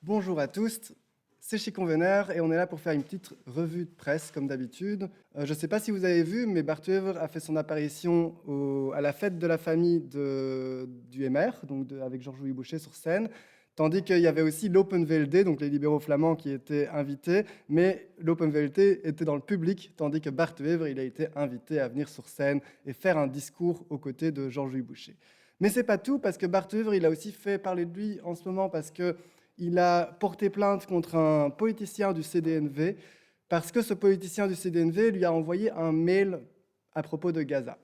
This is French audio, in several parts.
Bonjour à tous, c'est Chicon Venner et on est là pour faire une petite revue de presse comme d'habitude. Je ne sais pas si vous avez vu, mais Bart Wever a fait son apparition à la fête de la famille du MR, donc avec Georges-Louis Boucher sur scène, tandis qu'il y avait aussi l'Open VLD, donc les libéraux flamands qui étaient invités, mais l'Open VLD était dans le public, tandis que Bart Wever il a été invité à venir sur scène et faire un discours aux côtés de Georges-Louis Boucher. Mais c'est pas tout, parce que Bart Wever il a aussi fait parler de lui en ce moment parce que il a porté plainte contre un politicien du CDNV parce que ce politicien du CDNV lui a envoyé un mail à propos de Gaza.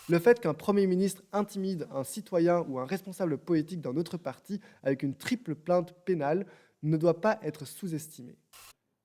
Le fait qu'un Premier ministre intimide un citoyen ou un responsable politique d'un autre parti avec une triple plainte pénale ne doit pas être sous-estimé.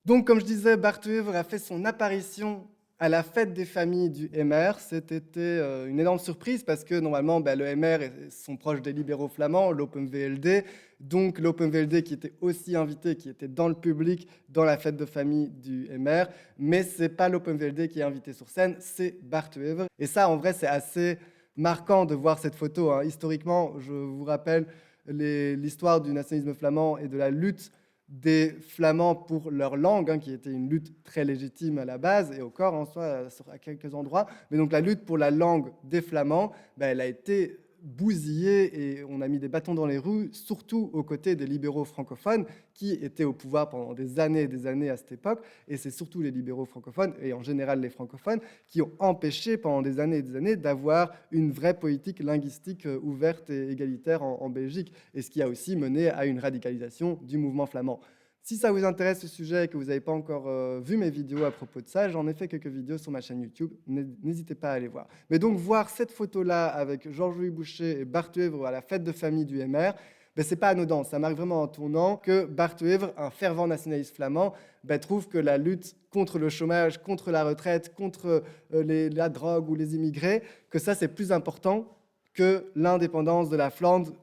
Donc, comme je disais, Bart Wever a fait son apparition à la fête des familles du MR. C'était une énorme surprise parce que normalement, le MR sont proches des libéraux flamands, l'Open VLD. Donc l'Open VLD qui était aussi invité, qui était dans le public dans la fête de famille du MR. Mais ce n'est pas l'Open VLD qui est invité sur scène, c'est Bart Wever. Et ça, en vrai, c'est assez marquant de voir cette photo, hein. Historiquement, je vous rappelle l'histoire du nationalisme flamand et de la lutte des Flamands pour leur langue, hein, qui était une lutte très légitime à la base et encore en soi à quelques endroits. Mais donc la lutte pour la langue des Flamands, elle a été bousillée et on a mis des bâtons dans les roues, surtout aux côtés des libéraux francophones qui étaient au pouvoir pendant des années et des années à cette époque. Et c'est surtout les libéraux francophones et en général les francophones qui ont empêché pendant des années et des années d'avoir une vraie politique linguistique ouverte et égalitaire en Belgique. Et ce qui a aussi mené à une radicalisation du mouvement flamand. Si ça vous intéresse ce sujet et que vous n'avez pas encore vu mes vidéos à propos de ça, j'en ai fait quelques vidéos sur ma chaîne YouTube, n'hésitez pas à aller voir. Mais donc voir cette photo-là avec Georges-Louis Boucher et Bart Wever à la fête de famille du MR, c'est pas anodin, ça marque vraiment un tournant que Bart Wever, un fervent nationaliste flamand, trouve que la lutte contre le chômage, contre la retraite, contre la drogue ou les immigrés, que ça c'est plus important que l'indépendance de la Flandre,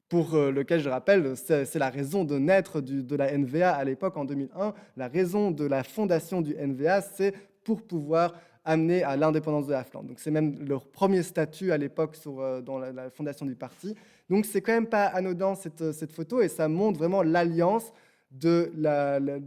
pour lequel, je rappelle, c'est la raison de naître de la NVA à l'époque, en 2001. La raison de la fondation du NVA, c'est pour pouvoir amener à l'indépendance de la Flandre. Donc c'est même leur premier statut à l'époque dans la fondation du parti. Donc c'est quand même pas anodin cette photo et ça montre vraiment l'alliance du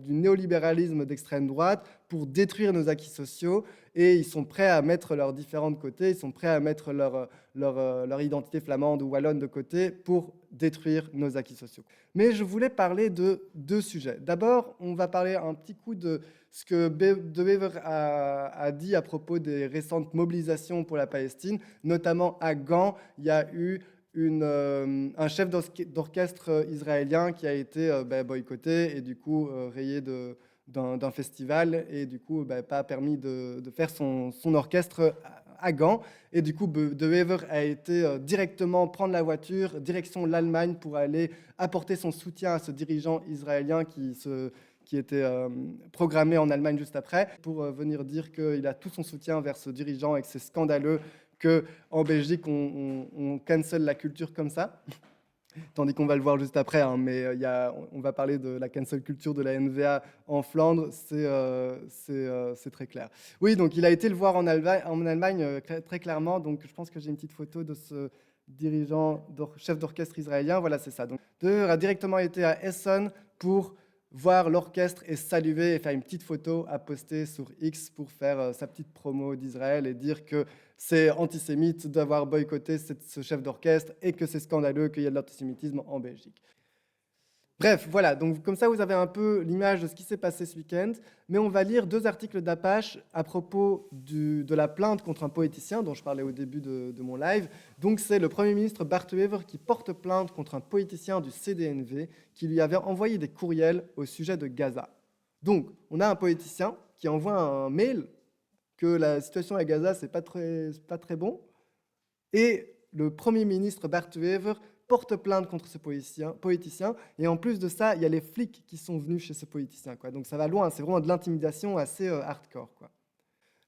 néolibéralisme d'extrême droite pour détruire nos acquis sociaux et ils sont prêts à mettre leurs différents de côté, ils sont prêts à mettre leur identité flamande ou wallonne de côté pour détruire nos acquis sociaux. Mais je voulais parler de deux sujets. D'abord, on va parler un petit coup de ce que De Wever a dit à propos des récentes mobilisations pour la Palestine, notamment à Gand, il y a eu un chef d'orchestre israélien qui a été boycotté et du coup rayé d'un festival et du coup pas permis de faire son orchestre à Gand. Et du coup, De Wever a été directement prendre la voiture, direction l'Allemagne pour aller apporter son soutien à ce dirigeant israélien qui était programmé en Allemagne juste après, pour venir dire qu'il a tout son soutien vers ce dirigeant et que c'est scandaleux qu'en Belgique, on cancel la culture comme ça. Tandis qu'on va le voir juste après, hein, mais on va parler de la cancel culture de la NVA en Flandre, c'est très clair. Oui, donc il a été le voir en Allemagne très clairement, donc je pense que j'ai une petite photo de ce dirigeant, chef d'orchestre israélien, voilà, c'est ça. Donc, De Wever a directement été à Essen pour voir l'orchestre et saluer et faire une petite photo à poster sur X pour faire sa petite promo d'Israël et dire que c'est antisémite d'avoir boycotté ce chef d'orchestre et que c'est scandaleux qu'il y ait de l'antisémitisme en Belgique. Bref, voilà, donc comme ça vous avez un peu l'image de ce qui s'est passé ce week-end, mais on va lire deux articles d'Apache à propos de la plainte contre un politicien dont je parlais au début de mon live. Donc c'est le Premier ministre Bart Wever qui porte plainte contre un politicien du CDNV qui lui avait envoyé des courriels au sujet de Gaza. Donc on a un politicien qui envoie un mail que la situation à Gaza c'est pas très bon, et le Premier ministre Bart Wever porte plainte contre ce politicien, et en plus de ça, il y a les flics qui sont venus chez ce politicien, quoi. Donc ça va loin, c'est vraiment de l'intimidation assez hardcore, quoi.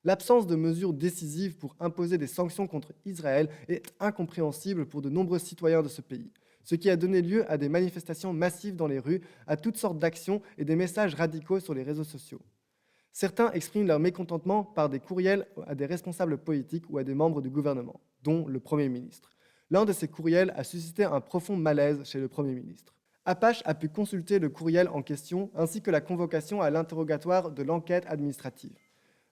L'absence de mesures décisives pour imposer des sanctions contre Israël est incompréhensible pour de nombreux citoyens de ce pays, ce qui a donné lieu à des manifestations massives dans les rues, à toutes sortes d'actions et des messages radicaux sur les réseaux sociaux. Certains expriment leur mécontentement par des courriels à des responsables politiques ou à des membres du gouvernement, dont le Premier ministre. L'un de ces courriels a suscité un profond malaise chez le Premier ministre. Apache a pu consulter le courriel en question ainsi que la convocation à l'interrogatoire de l'enquête administrative.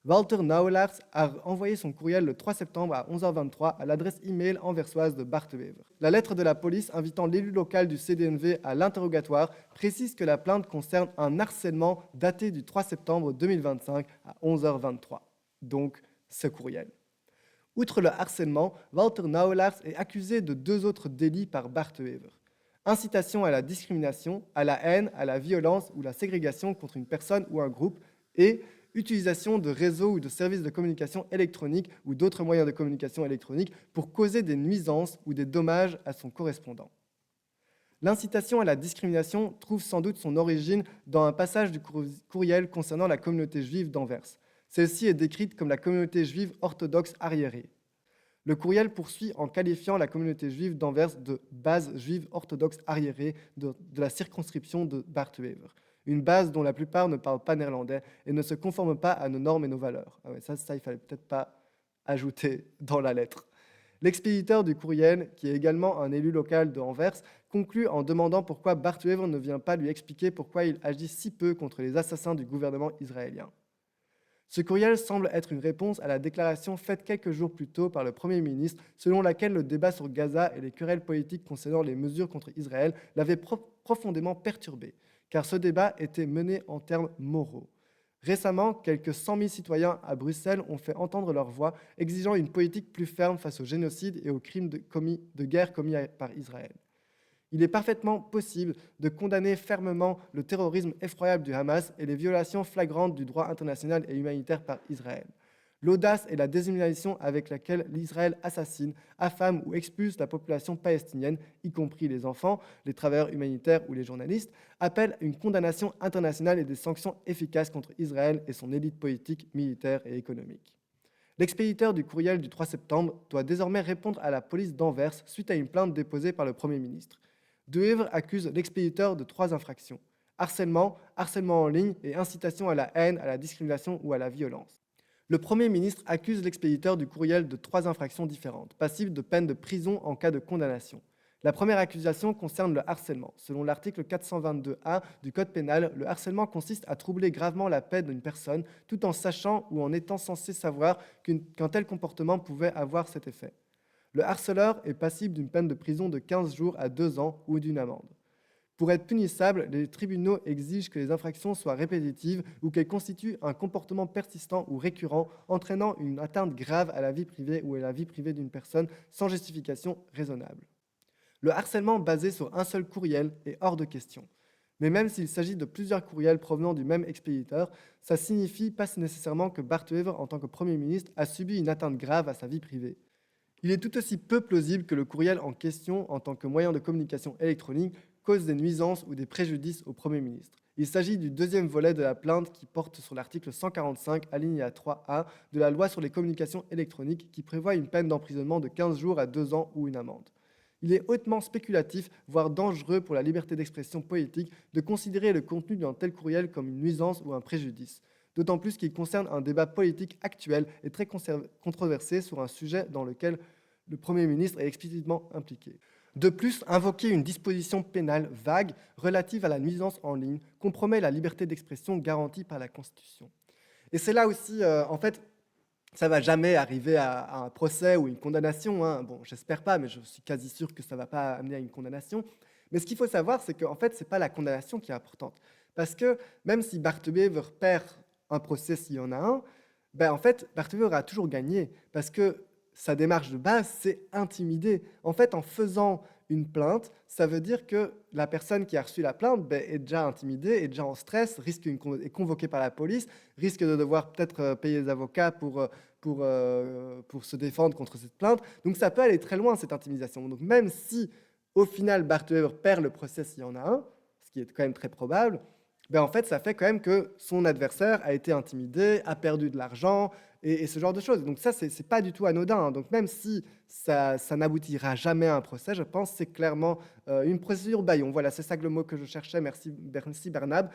Walter Nauwelaars a envoyé son courriel le 3 septembre à 11h23 à l'adresse e-mail anversoise de Bartwever. La lettre de la police invitant l'élu local du CDNV à l'interrogatoire précise que la plainte concerne un harcèlement daté du 3 septembre 2025 à 11h23. Donc, ce courriel. Outre le harcèlement, Walter Nauwelaars est accusé de 2 autres délits par Bartwever. Incitation à la discrimination, à la haine, à la violence ou la ségrégation contre une personne ou un groupe et utilisation de réseaux ou de services de communication électronique ou d'autres moyens de communication électronique pour causer des nuisances ou des dommages à son correspondant. L'incitation à la discrimination trouve sans doute son origine dans un passage du courriel concernant la communauté juive d'Anvers. Celle-ci est décrite comme la communauté juive orthodoxe arriérée. Le courriel poursuit en qualifiant la communauté juive d'Anvers de base juive orthodoxe arriérée de la circonscription de Bartwever. Une base dont la plupart ne parlent pas néerlandais et ne se conforme pas à nos normes et nos valeurs. Ah ouais, ça il fallait peut-être pas ajouter dans la lettre. L'expéditeur du courriel, qui est également un élu local de Anvers, conclut en demandant pourquoi Bartwever ne vient pas lui expliquer pourquoi il agit si peu contre les assassins du gouvernement israélien. Ce courriel semble être une réponse à la déclaration faite quelques jours plus tôt par le Premier ministre, selon laquelle le débat sur Gaza et les querelles politiques concernant les mesures contre Israël l'avaient profondément perturbé, car ce débat était mené en termes moraux. Récemment, quelques 100 000 citoyens à Bruxelles ont fait entendre leur voix, exigeant une politique plus ferme face au génocide et aux crimes de guerre commis par Israël. Il est parfaitement possible de condamner fermement le terrorisme effroyable du Hamas et les violations flagrantes du droit international et humanitaire par Israël. L'audace et la déshumanisation avec laquelle l'Israël assassine, affame ou expulse la population palestinienne, y compris les enfants, les travailleurs humanitaires ou les journalistes, appellent une condamnation internationale et des sanctions efficaces contre Israël et son élite politique, militaire et économique. L'expéditeur du courriel du 3 septembre doit désormais répondre à la police d'Anvers suite à une plainte déposée par le Premier ministre. De Hevre accuse l'expéditeur de 3 infractions: harcèlement, harcèlement en ligne et incitation à la haine, à la discrimination ou à la violence. Le Premier ministre accuse l'expéditeur du courriel de 3 infractions différentes, passibles de peine de prison en cas de condamnation. La première accusation concerne le harcèlement. Selon l'article 422A du Code pénal, le harcèlement consiste à troubler gravement la paix d'une personne tout en sachant ou en étant censé savoir qu'un tel comportement pouvait avoir cet effet. Le harceleur est passible d'une peine de prison de 15 jours à 2 ans ou d'une amende. Pour être punissable, les tribunaux exigent que les infractions soient répétitives ou qu'elles constituent un comportement persistant ou récurrent entraînant une atteinte grave à la vie privée ou à la vie privée d'une personne sans justification raisonnable. Le harcèlement basé sur un seul courriel est hors de question. Mais même s'il s'agit de plusieurs courriels provenant du même expéditeur, ça signifie pas nécessairement que Bartwever, en tant que Premier ministre, a subi une atteinte grave à sa vie privée. Il est tout aussi peu plausible que le courriel en question, en tant que moyen de communication électronique, cause des nuisances ou des préjudices au Premier ministre. Il s'agit du deuxième volet de la plainte qui porte sur l'article 145, alinéa 3A, de la loi sur les communications électroniques qui prévoit une peine d'emprisonnement de 15 jours à 2 ans ou une amende. Il est hautement spéculatif, voire dangereux pour la liberté d'expression politique, de considérer le contenu d'un tel courriel comme une nuisance ou un préjudice, d'autant plus qu'il concerne un débat politique actuel et très controversé sur un sujet dans lequel le Premier ministre est explicitement impliqué. De plus, invoquer une disposition pénale vague relative à la nuisance en ligne compromet la liberté d'expression garantie par la Constitution. Et c'est là aussi, en fait, ça ne va jamais arriver à un procès ou une condamnation. Bon, j'espère pas, mais je suis quasi sûr que ça ne va pas amener à une condamnation. Mais ce qu'il faut savoir, c'est qu'en fait, ce n'est pas la condamnation qui est importante. Parce que même si Bartwever perd un procès s'il y en a un, en fait, Bartwever a toujours gagné. Parce que sa démarche de base, c'est intimider. En fait, en faisant une plainte, ça veut dire que la personne qui a reçu la plainte est déjà intimidée, est déjà en stress, est convoquée par la police, risque de devoir peut-être payer des avocats pour se défendre contre cette plainte. Donc ça peut aller très loin, cette intimidation. Donc même si, au final, Bartwever perd le procès s'il y en a un, ce qui est quand même très probable, en fait, ça fait quand même que son adversaire a été intimidé, a perdu de l'argent, et ce genre de choses. Donc ça, c'est pas du tout anodin. Donc même si ça n'aboutira jamais à un procès, je pense que c'est clairement une procédure bâillon. Voilà, c'est ça le mot que je cherchais. Merci Bernab.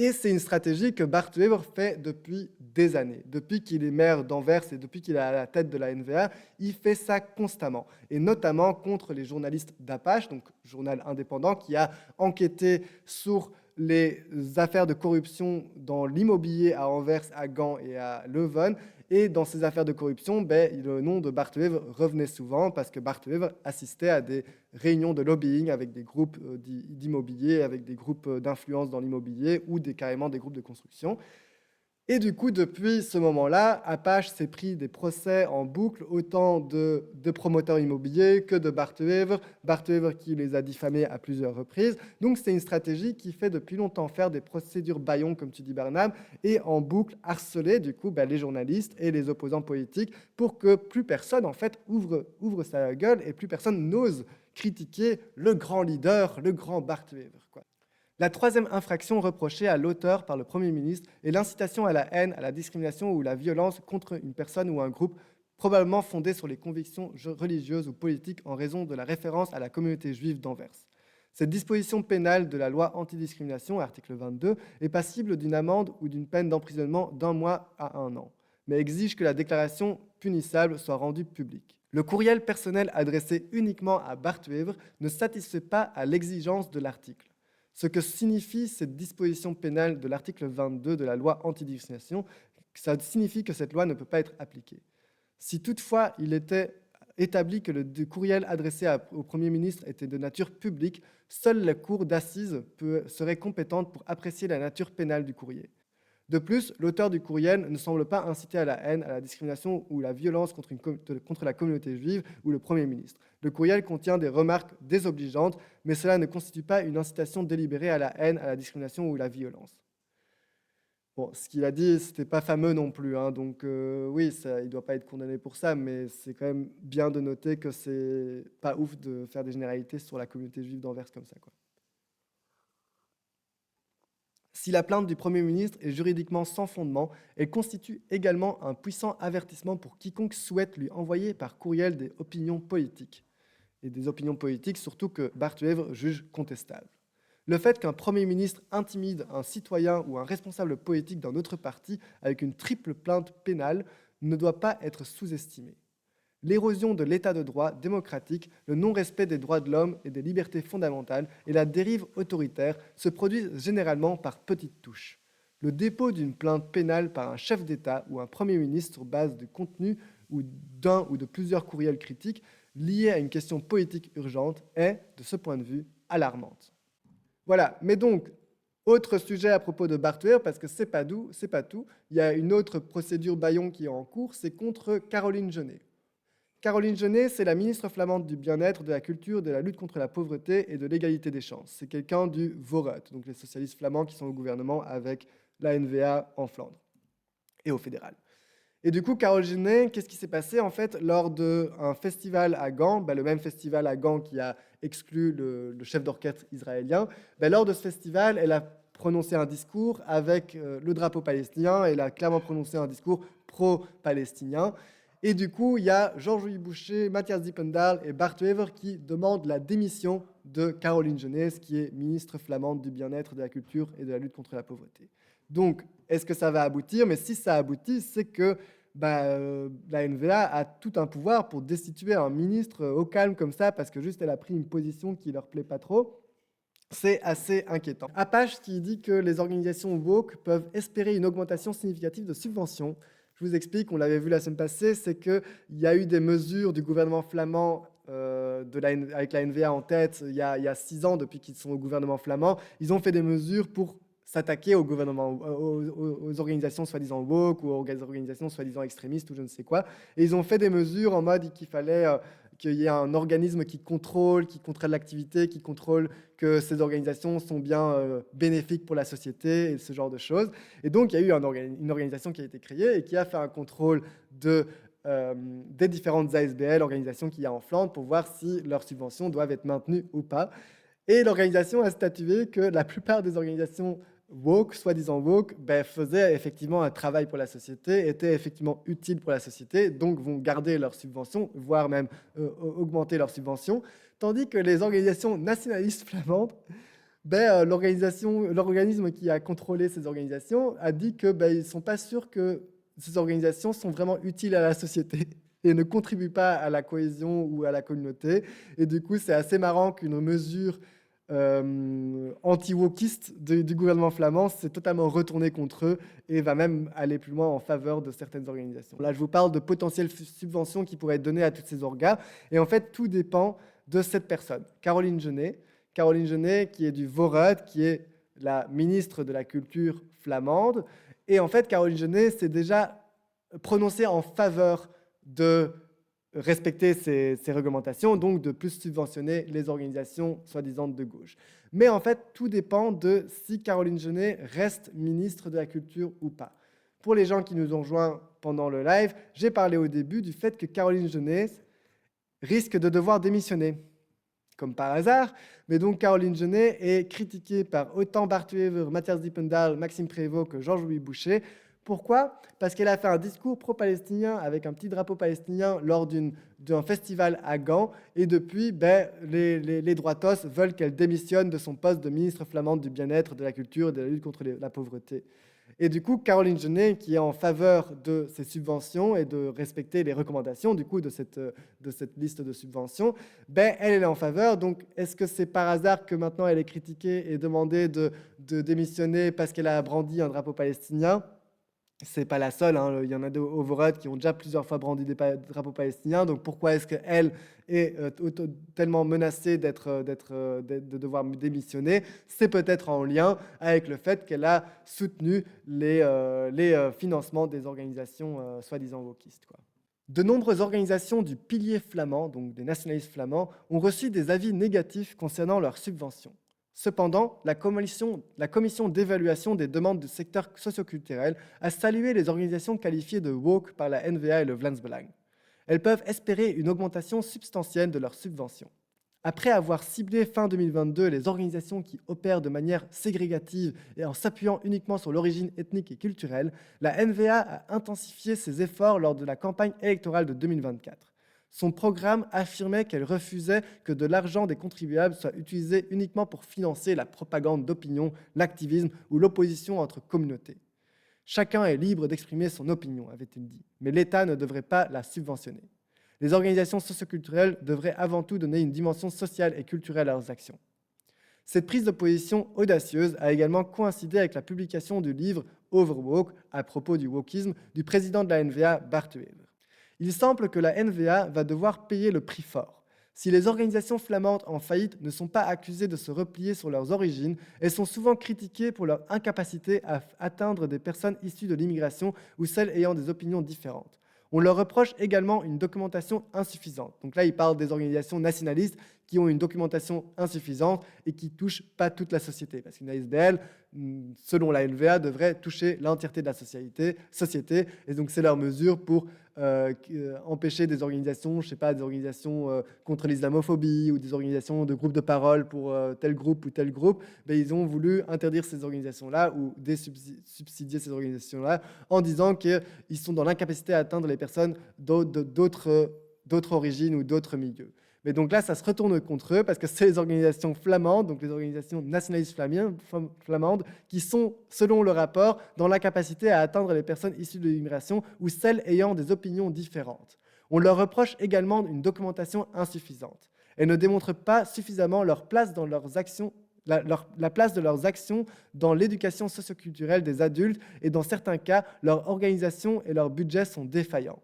Et c'est une stratégie que Bart de Wever fait depuis des années. Depuis qu'il est maire d'Anvers et depuis qu'il est à la tête de la NVA, il fait ça constamment. Et notamment contre les journalistes d'Apache, donc journal indépendant, qui a enquêté sur les affaires de corruption dans l'immobilier à Anvers, à Gand et à Leuven. Et dans ces affaires de corruption, le nom de Bart de Wever revenait souvent parce que Bart de Wever assistait à des réunions de lobbying avec des groupes d'immobilier, avec des groupes d'influence dans l'immobilier ou carrément des groupes de construction. Et du coup, depuis ce moment-là, Apache s'est pris des procès en boucle, autant de promoteurs immobiliers que de Bart de Wever. Bart de Wever qui les a diffamés à plusieurs reprises. Donc c'est une stratégie qui fait depuis longtemps faire des procédures bâillons, comme tu dis Barnab, et en boucle harceler du coup les journalistes et les opposants politiques pour que plus personne en fait ouvre sa gueule et plus personne n'ose critiquer le grand leader, le grand Bart de Wever, quoi. La troisième infraction reprochée à l'auteur par le Premier ministre est l'incitation à la haine, à la discrimination ou la violence contre une personne ou un groupe, probablement fondée sur les convictions religieuses ou politiques en raison de la référence à la communauté juive d'Anvers. Cette disposition pénale de la loi antidiscrimination, article 22, est passible d'une amende ou d'une peine d'emprisonnement d'1 mois à 1 an, mais exige que la déclaration punissable soit rendue publique. Le courriel personnel adressé uniquement à Bart de Wever ne satisfait pas à l'exigence de l'article. Ce que signifie cette disposition pénale de l'article 22 de la loi antidiscrimination, ça signifie que cette loi ne peut pas être appliquée. Si toutefois il était établi que le courriel adressé au Premier ministre était de nature publique, seule la cour d'assises serait compétente pour apprécier la nature pénale du courrier. De plus, l'auteur du courriel ne semble pas inciter à la haine, à la discrimination ou la violence contre la communauté juive ou le Premier ministre. Le courriel contient des remarques désobligeantes, mais cela ne constitue pas une incitation délibérée à la haine, à la discrimination ou à la violence. Bon, ce qu'il a dit, ce n'était pas fameux non plus, hein, donc oui, il ne doit pas être condamné pour ça, mais c'est quand même bien de noter que c'est pas ouf de faire des généralités sur la communauté juive d'Anvers comme ça, quoi. Si la plainte du Premier ministre est juridiquement sans fondement, elle constitue également un puissant avertissement pour quiconque souhaite lui envoyer par courriel des opinions politiques. Et des opinions politiques surtout que Bart de Wever juge contestables. Le fait qu'un Premier ministre intimide un citoyen ou un responsable politique d'un autre parti avec une triple plainte pénale ne doit pas être sous-estimé. L'érosion de l'état de droit démocratique, le non-respect des droits de l'homme et des libertés fondamentales et la dérive autoritaire se produisent généralement par petites touches. Le dépôt d'une plainte pénale par un chef d'État ou un Premier ministre sur base de contenu ou d'un ou de plusieurs courriels critiques liés à une question politique urgente est, de ce point de vue, alarmante. Voilà, mais donc, autre sujet à propos de Bart de Wever, parce que c'est pas tout, il y a une autre procédure bâillon qui est en cours, c'est contre Caroline Genet. Caroline Genet, c'est la ministre flamande du bien-être, de la culture, de la lutte contre la pauvreté et de l'égalité des chances. C'est quelqu'un du Vorut, donc les socialistes flamands qui sont au gouvernement avec la NVA en Flandre et au fédéral. Et du coup, Caroline Genet, qu'est-ce qui s'est passé en fait lors d'un festival à Gand, le même festival à Gand qui a exclu le chef d'orchestre israélien. Lors de ce festival, elle a prononcé un discours avec le drapeau palestinien, elle a clairement prononcé un discours pro-palestinien. Et du coup, il y a Georges-Louis Boucher, Mathias Diependahl et Bart de Wever qui demandent la démission de Caroline Genet, qui est ministre flamande du bien-être, de la culture et de la lutte contre la pauvreté. Donc, est-ce que ça va aboutir? Mais si ça aboutit, c'est que la NVA a tout un pouvoir pour destituer un ministre au calme comme ça, parce que juste elle a pris une position qui ne leur plaît pas trop. C'est assez inquiétant. Apache qui dit que les organisations woke peuvent espérer une augmentation significative de subventions. Je vous explique, on l'avait vu la semaine passée, c'est qu'il y a eu des mesures du gouvernement flamand avec la NVA en tête il y a 6 ans, depuis qu'ils sont au gouvernement flamand. Ils ont fait des mesures pour s'attaquer au gouvernement, aux organisations soi-disant woke ou aux organisations soi-disant extrémistes ou je ne sais quoi. Et ils ont fait des mesures en mode qu'il fallait qu'il y ait un organisme qui contrôle l'activité, qui contrôle que ces organisations sont bien bénéfiques pour la société et ce genre de choses. Et donc, il y a eu une organisation qui a été créée et qui a fait un contrôle des différentes ASBL, organisations qu'il y a en Flandre, pour voir si leurs subventions doivent être maintenues ou pas. Et l'organisation a statué que la plupart des organisations woke, soi-disant woke, faisaient effectivement un travail pour la société, étaient effectivement utiles pour la société, donc vont garder leurs subventions, voire même augmenter leurs subventions, tandis que les organisations nationalistes flamandes l'organisme qui a contrôlé ces organisations a dit que ils ne sont pas sûrs que ces organisations sont vraiment utiles à la société et ne contribuent pas à la cohésion ou à la communauté. Et du coup, c'est assez marrant qu'une mesure anti-wokiste du gouvernement flamand s'est totalement retournée contre eux et va même aller plus loin en faveur de certaines organisations. Là, je vous parle de potentielles subventions qui pourraient être données à toutes ces orgas. Et en fait, tout dépend de cette personne, Caroline Genet. Caroline Genet, qui est du Vorut, qui est la ministre de la Culture flamande. Et en fait, Caroline Genet s'est déjà prononcée en faveur de respecter ces réglementations, donc de plus subventionner les organisations soi-disant de gauche. Mais en fait, tout dépend de si Caroline Genet reste ministre de la Culture ou pas. Pour les gens qui nous ont rejoints pendant le live, j'ai parlé au début du fait que Caroline Genet risque de devoir démissionner, comme par hasard. Mais donc Caroline Genet est critiquée par autant Bart de Wever, Mathias Diependahl, Maxime Prévost que Georges-Louis Boucher. Pourquoi ? Parce qu'elle a fait un discours pro-palestinien avec un petit drapeau palestinien lors d'un festival à Gand. Et depuis, les droitos veulent qu'elle démissionne de son poste de ministre flamande du bien-être, de la culture et de la lutte contre la pauvreté. Et du coup, Caroline Genet, qui est en faveur de ces subventions et de respecter les recommandations du coup, de cette liste de subventions, elle est en faveur. Donc, est-ce que c'est par hasard que maintenant elle est critiquée et demandée de démissionner parce qu'elle a brandi un drapeau palestinien ? C'est pas la seule, hein. Il y en a au Vorut qui ont déjà plusieurs fois brandi des drapeaux palestiniens. Donc pourquoi est-ce qu'elle est tellement menacée de devoir démissionner ? C'est peut-être en lien avec le fait qu'elle a soutenu les financements des organisations soi-disant wokistes, quoi. De nombreuses organisations du pilier flamand, donc des nationalistes flamands, ont reçu des avis négatifs concernant leurs subventions. Cependant, la commission d'évaluation des demandes du secteur socioculturel a salué les organisations qualifiées de woke par la NVA et le Vlaams-Belang. Elles peuvent espérer une augmentation substantielle de leurs subventions. Après avoir ciblé fin 2022 les organisations qui opèrent de manière ségrégative et en s'appuyant uniquement sur l'origine ethnique et culturelle, la NVA a intensifié ses efforts lors de la campagne électorale de 2024. Son programme affirmait qu'elle refusait que de l'argent des contribuables soit utilisé uniquement pour financer la propagande d'opinion, l'activisme ou l'opposition entre communautés. Chacun est libre d'exprimer son opinion, avait-il dit, mais l'État ne devrait pas la subventionner. Les organisations socioculturelles devraient avant tout donner une dimension sociale et culturelle à leurs actions. Cette prise de position audacieuse a également coïncidé avec la publication du livre Overwoke à propos du wokisme du président de la NVA, Bart de Wever. Il semble que la NVA va devoir payer le prix fort. Si les organisations flamandes en faillite ne sont pas accusées de se replier sur leurs origines, elles sont souvent critiquées pour leur incapacité à atteindre des personnes issues de l'immigration ou celles ayant des opinions différentes. On leur reproche également une documentation insuffisante. Donc là, il parle des organisations nationalistes qui ont une documentation insuffisante et qui ne touchent pas toute la société. Parce qu'une ASBL, selon la NVA, devrait toucher l'entièreté de la société. Et donc, c'est leur mesure pour empêcher des organisations, des organisations contre l'islamophobie ou des organisations de groupes de parole pour tel groupe ou tel groupe. Ils ont voulu interdire ces organisations-là ou subsidier ces organisations-là en disant qu'ils sont dans l'incapacité à atteindre les personnes d'autres origines ou d'autres milieux. Mais donc là, ça se retourne contre eux parce que c'est les organisations flamandes, donc les organisations nationalistes flamandes, qui sont, selon le rapport, dans l'incapacité à atteindre les personnes issues de l'immigration ou celles ayant des opinions différentes. On leur reproche également une documentation insuffisante. Elles ne démontrent pas suffisamment leur place dans leurs actions, la place de leurs actions dans l'éducation socioculturelle des adultes et dans certains cas, leur organisation et leur budget sont défaillants.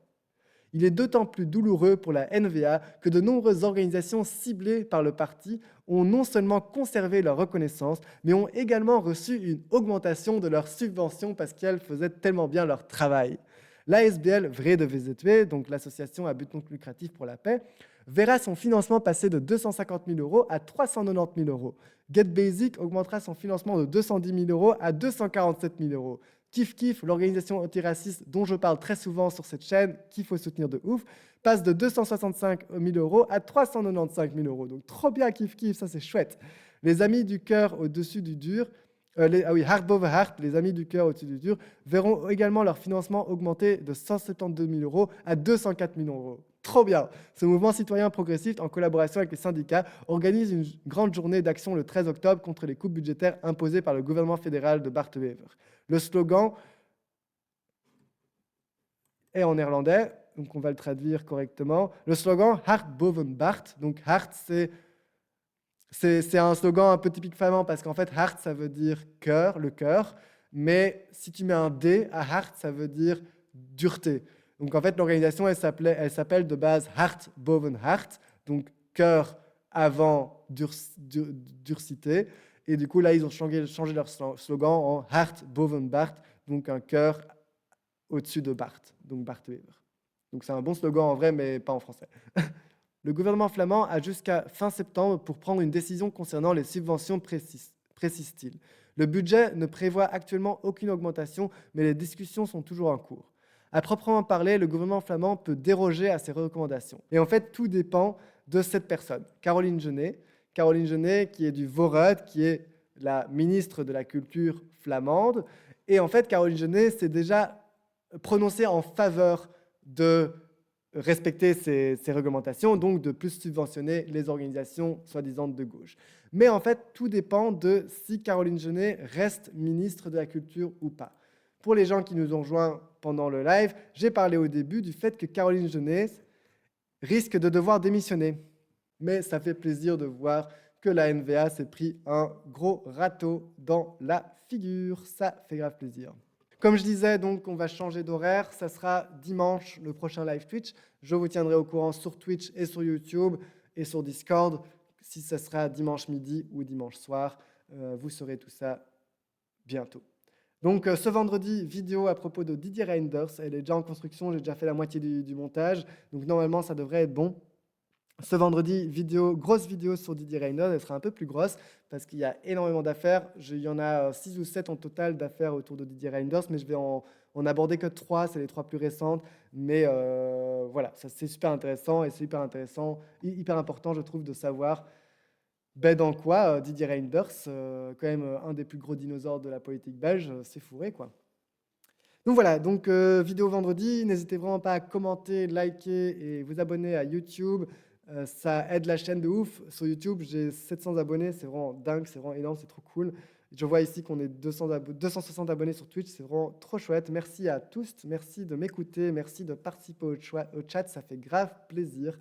Il est d'autant plus douloureux pour la NVA que de nombreuses organisations ciblées par le parti ont non seulement conservé leur reconnaissance, mais ont également reçu une augmentation de leurs subventions parce qu'elles faisaient tellement bien leur travail. L'ASBL Vrede VZW, donc l'association à but non lucratif pour la paix, verra son financement passer de 250 000 € à 390 000 €. Get Basic augmentera son financement de 210 000 € à 247 000 €. Kif Kif, l'organisation antiraciste dont je parle très souvent sur cette chaîne, qu'il faut soutenir de ouf, passe de 265 000 € à 395 000 €. Donc trop bien Kif Kif, ça c'est chouette. Les Amis du Cœur au-dessus du dur, Heart Boven Heart, les Amis du Cœur au-dessus du dur, verront également leur financement augmenter de 172 000 € à 204 000 €. Trop bien. Ce mouvement citoyen progressiste, en collaboration avec les syndicats, organise une grande journée d'action le 13 octobre contre les coupes budgétaires imposées par le gouvernement fédéral de Bart De Wever. Le slogan est en néerlandais, donc on va le traduire correctement. Le slogan Hart boven Bart, donc Hart c'est un slogan un peu typique flamand parce qu'en fait Hart ça veut dire cœur, le cœur, mais si tu mets un D à Hart ça veut dire dureté. Donc en fait l'organisation elle s'appelle de base Hart boven Hart, donc cœur avant durcité. Et du coup là ils ont changé leur slogan en Hart boven Bart, donc un cœur au-dessus de Bart, donc Bart Wever. Donc c'est un bon slogan en vrai, mais pas en français. Le gouvernement flamand a jusqu'à fin septembre pour prendre une décision concernant les subventions, précise-t-il. Le budget ne prévoit actuellement aucune augmentation, mais les discussions sont toujours en cours. À proprement parler, le gouvernement flamand peut déroger à ces recommandations. Et en fait, tout dépend de cette personne, Caroline Genet. Caroline Genet, qui est du Vorud, qui est la ministre de la Culture flamande. Et en fait, Caroline Genet s'est déjà prononcée en faveur de respecter ces réglementations, donc de plus subventionner les organisations soi-disant de gauche. Mais en fait, tout dépend de si Caroline Genet reste ministre de la Culture ou pas. Pour les gens qui nous ont rejoints pendant le live, j'ai parlé au début du fait que Caroline Genet risque de devoir démissionner. Mais ça fait plaisir de voir que la NVA s'est pris un gros râteau dans la figure. Ça fait grave plaisir. Comme je disais, donc, on va changer d'horaire. Ça sera dimanche, le prochain live Twitch. Je vous tiendrai au courant sur Twitch et sur YouTube et sur Discord. Si ça sera dimanche midi ou dimanche soir, vous saurez tout ça bientôt. Donc, ce vendredi, vidéo à propos de Didier Reinders. Elle est déjà en construction. J'ai déjà fait la moitié du montage. Donc, normalement, ça devrait être bon. Ce vendredi, grosse vidéo sur Didier Reinders, elle sera un peu plus grosse parce qu'il y a énormément d'affaires. Il y en a 6 ou 7 en total d'affaires autour de Didier Reinders, mais je vais en aborder que 3, c'est les 3 plus récentes. Mais voilà, c'est super intéressant et c'est hyper important, je trouve, de savoir dans quoi Didier Reinders, quand même un des plus gros dinosaures de la politique belge, s'est fourré, quoi. Donc voilà, vidéo vendredi, n'hésitez vraiment pas à commenter, liker et vous abonner à YouTube. Ça aide la chaîne de ouf. Sur YouTube, j'ai 700 abonnés, c'est vraiment dingue, c'est vraiment énorme, c'est trop cool. Je vois ici qu'on est 260 abonnés sur Twitch, c'est vraiment trop chouette. Merci à tous, merci de m'écouter, merci de participer au chat, ça fait grave plaisir.